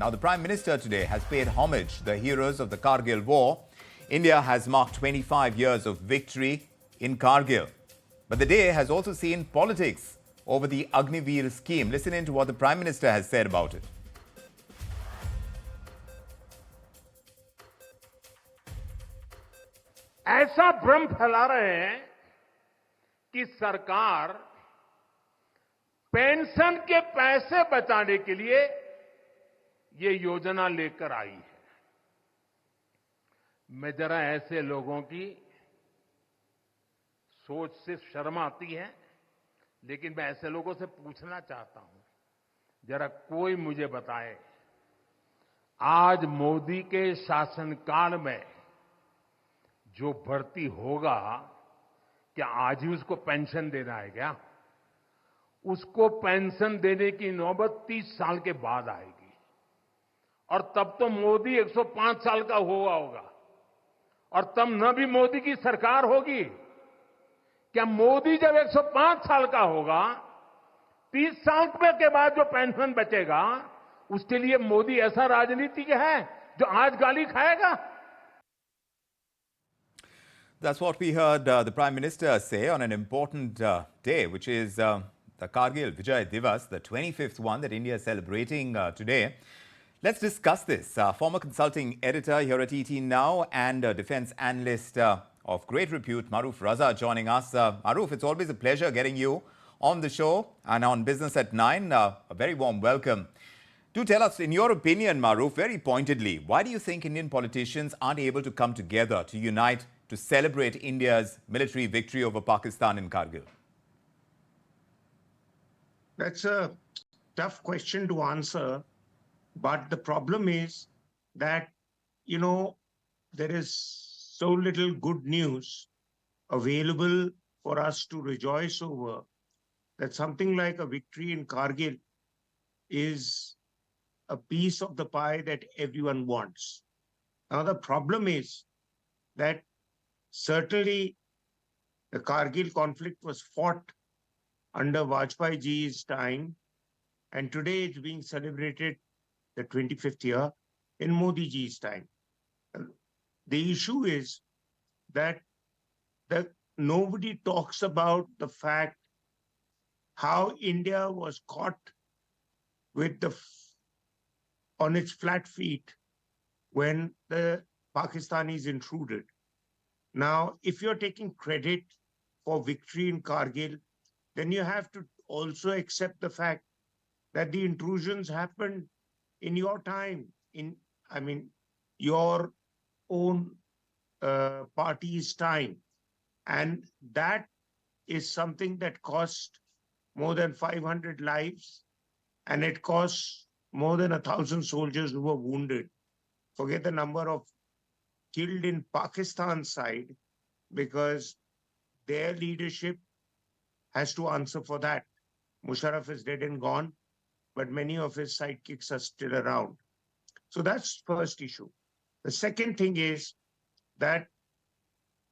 Now, the Prime Minister today has paid homage to the heroes of the Kargil War. India has marked 25 years of victory in Kargil. But the day has also seen politics over the Agniveer Scheme. Listen in to what the Prime Minister has said about it. ऐसा भ्रम फैला रहे हैं कि सरकार pension के पैसे बचाने के लिए ये योजना लेकर आई है। मैं जरा ऐसे लोगों की सोच से शर्म आती है, लेकिन मैं ऐसे लोगों से पूछना चाहता हूं, जरा कोई मुझे बताए, आज मोदी के शासनकाल में जो भर्ती होगा, क्या आज ही उसको पेंशन देना है क्या? उसको पेंशन देने की नौबत 30 साल के बाद आएगी और तब तो मोदी 105 साल का हुआ होगा और तब न भी मोदी की सरकार होगी। क्या मोदी जब 105 साल का होगा, 30 साल के बाद जो पेंशन बचेगा, उसके लिए मोदी ऐसा राजनीतिक है जो आज गाली खाएगा? That's what we heard the Prime Minister say on an important day, which is the Kargil Vijay Diwas, the 25th one that India is celebrating today. Let's discuss this. Former consulting editor here at ET Now and defense analyst of great repute, Maruf Raza, joining us. Maruf, it's always a pleasure getting you on the show and on Business at 9. A very warm welcome. Do tell us, in your opinion, Maruf, very pointedly, why do you think Indian politicians aren't able to come together to unite to celebrate India's military victory over Pakistan in Kargil? That's a tough question to answer. But the problem is that, there is so little good news available for us to rejoice over that something like a victory in Kargil is a piece of the pie that everyone wants. Now, the problem is that certainly the Kargil conflict was fought under Vajpayee ji's time, and today it's being celebrated the 25th year in Modi ji's time. The issue is that nobody talks about the fact how India was caught with on its flat feet when the Pakistanis intruded. Now, if you're taking credit for victory in Kargil, then you have to also accept the fact that the intrusions happened in your time, your own party's time. And that is something that cost more than 500 lives, and it cost more than 1,000 soldiers who were wounded. Forget the number of killed in Pakistan's side, because their leadership has to answer for that. Musharraf is dead and gone, but many of his sidekicks are still around. So that's first issue. The second thing is that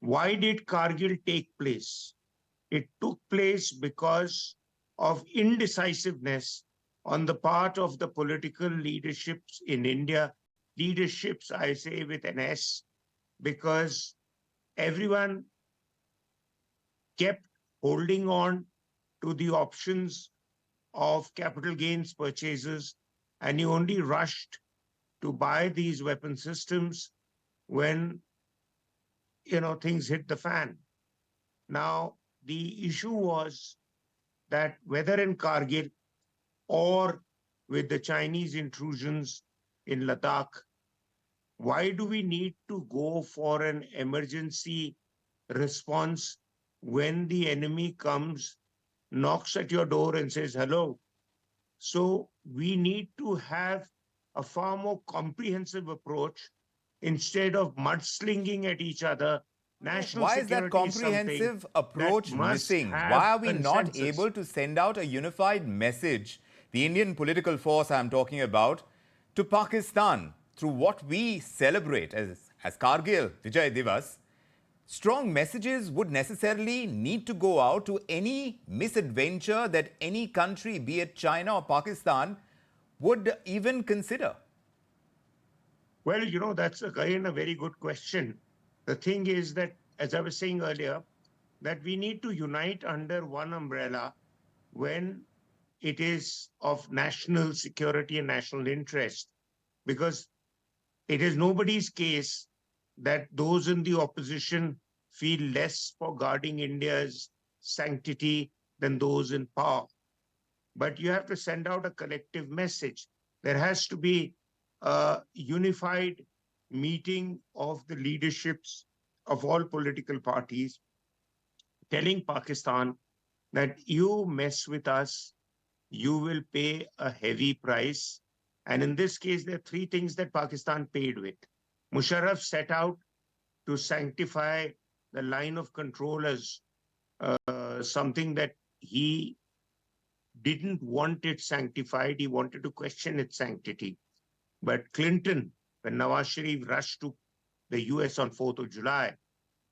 why did Kargil take place? It took place because of indecisiveness on the part of the political leaderships in India. Leaderships, I say with an S, because everyone kept holding on to the options of capital gains purchases, and you only rushed to buy these weapon systems when, things hit the fan. Now, the issue was that whether in Kargil or with the Chinese intrusions in Ladakh, why do we need to go for an emergency response when the enemy comes, knocks at your door and says hello? So we need to have a far more comprehensive approach instead of mudslinging at each other. National Why is that comprehensive approach missing? Why are we not able to send out a unified message, the Indian political force I'm talking about, to Pakistan through what we celebrate as Kargil Vijay Diwas? Strong messages would necessarily need to go out to any misadventure that any country, be it China or Pakistan, would even consider. Well, that's again a very good question. The thing is that, as I was saying earlier, that we need to unite under one umbrella when it is of national security and national interest, because it is nobody's case that those in the opposition feel less for guarding India's sanctity than those in power. But you have to send out a collective message. There has to be a unified meeting of the leaderships of all political parties telling Pakistan that you mess with us, you will pay a heavy price. And in this case, there are three things that Pakistan paid with. Musharraf set out to sanctify the line of control as something that he didn't want it sanctified. He wanted to question its sanctity. But Clinton, when Nawaz Sharif rushed to the US on 4th of July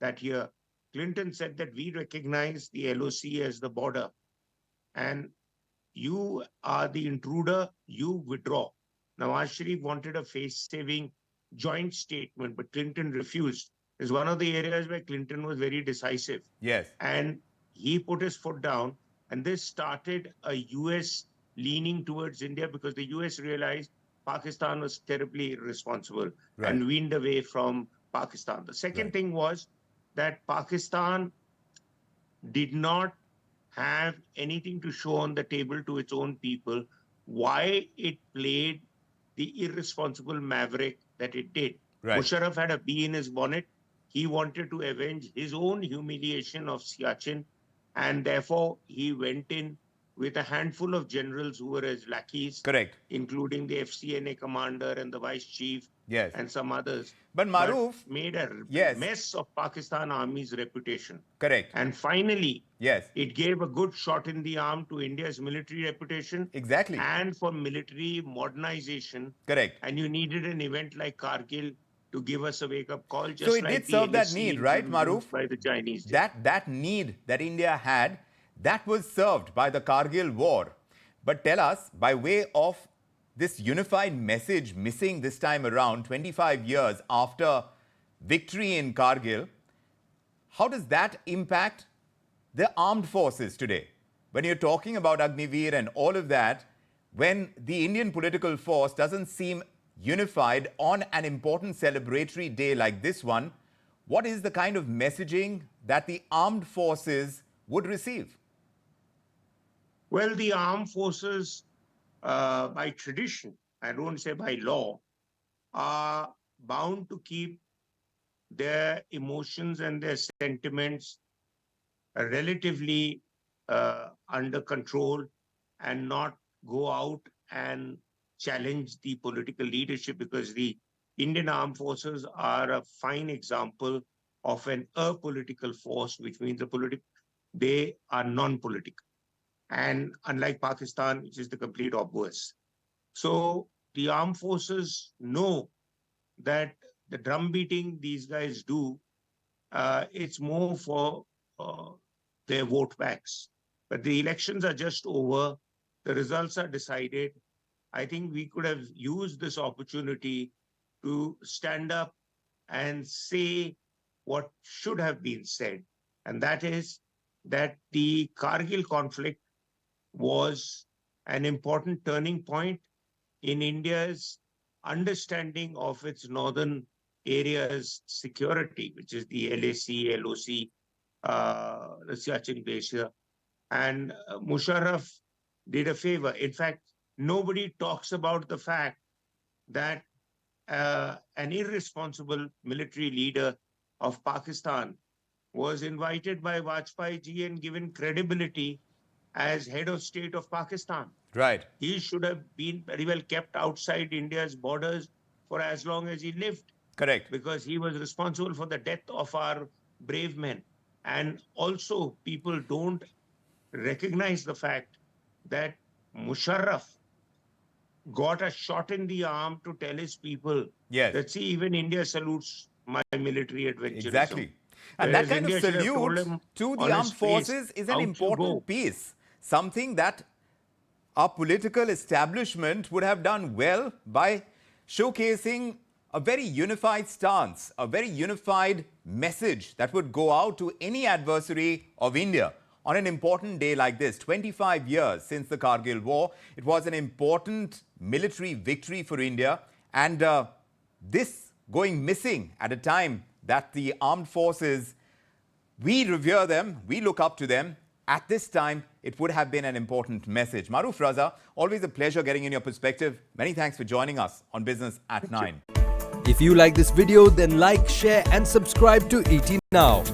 that year, Clinton said that we recognize the LOC as the border. And you are the intruder, you withdraw. Nawaz Sharif wanted a face-saving joint statement, but Clinton refused. It's one of the areas where Clinton was very decisive. Yes. And he put his foot down, and this started a US leaning towards India because the US realized Pakistan was terribly irresponsible and weaned away from Pakistan. The second thing was that Pakistan did not have anything to show on the table to its own people why it played the irresponsible maverick that it did. Musharraf had a bee in his bonnet. He wanted to avenge his own humiliation of Siachen, and therefore he went in with a handful of generals who were his lackeys, including the FCNA commander and the vice chief, and some others. But Maruf made a mess of Pakistan Army's reputation. And finally, it gave a good shot in the arm to India's military reputation. And for military modernization. And you needed an event like Kargil to give us a wake-up call. Just so it did serve that need, right, Maruf? By the Chinese. That need that India had, that was served by the Kargil War. But tell us, by way of this unified message missing this time around, 25 years after victory in Kargil, how does that impact the armed forces today? When you're talking about Agniveer and all of that, when the Indian political force doesn't seem unified on an important celebratory day like this one, what is the kind of messaging that the armed forces would receive? Well, the armed forces, by tradition, I don't say by law, are bound to keep their emotions and their sentiments relatively under control and not go out and challenge the political leadership, because the Indian armed forces are a fine example of an apolitical force, which means they are non-political. And unlike Pakistan, which is the complete opposite. So the armed forces know that the drum beating these guys do, it's more for their vote banks. But the elections are just over. The results are decided. I think we could have used this opportunity to stand up and say what should have been said. And that is that the Kargil conflict was an important turning point in India's understanding of its northern area's security, which is the LAC, LOC, the Siachen Glacier. And Musharraf did a favor. In fact, nobody talks about the fact that an irresponsible military leader of Pakistan was invited by Vajpayee ji and given credibility as head of state of Pakistan. He should have been very well kept outside India's borders for as long as he lived. Because he was responsible for the death of our brave men. And also, people don't recognize the fact that Musharraf got a shot in the arm to tell his people that, see, even India salutes my military adventurism. And that kind of salute to the armed forces is an important piece. Something that our political establishment would have done well by showcasing a very unified stance, a very unified message that would go out to any adversary of India on an important day like this. 25 years since the Kargil War. It was an important military victory for India, and this going missing at a time that the armed forces, we revere them, we look up to them. At this time, it would have been an important message. Maruf Raza, always a pleasure getting in your perspective. Many thanks for joining us on Business at 9. If you like this video, then like, share and subscribe to ET Now.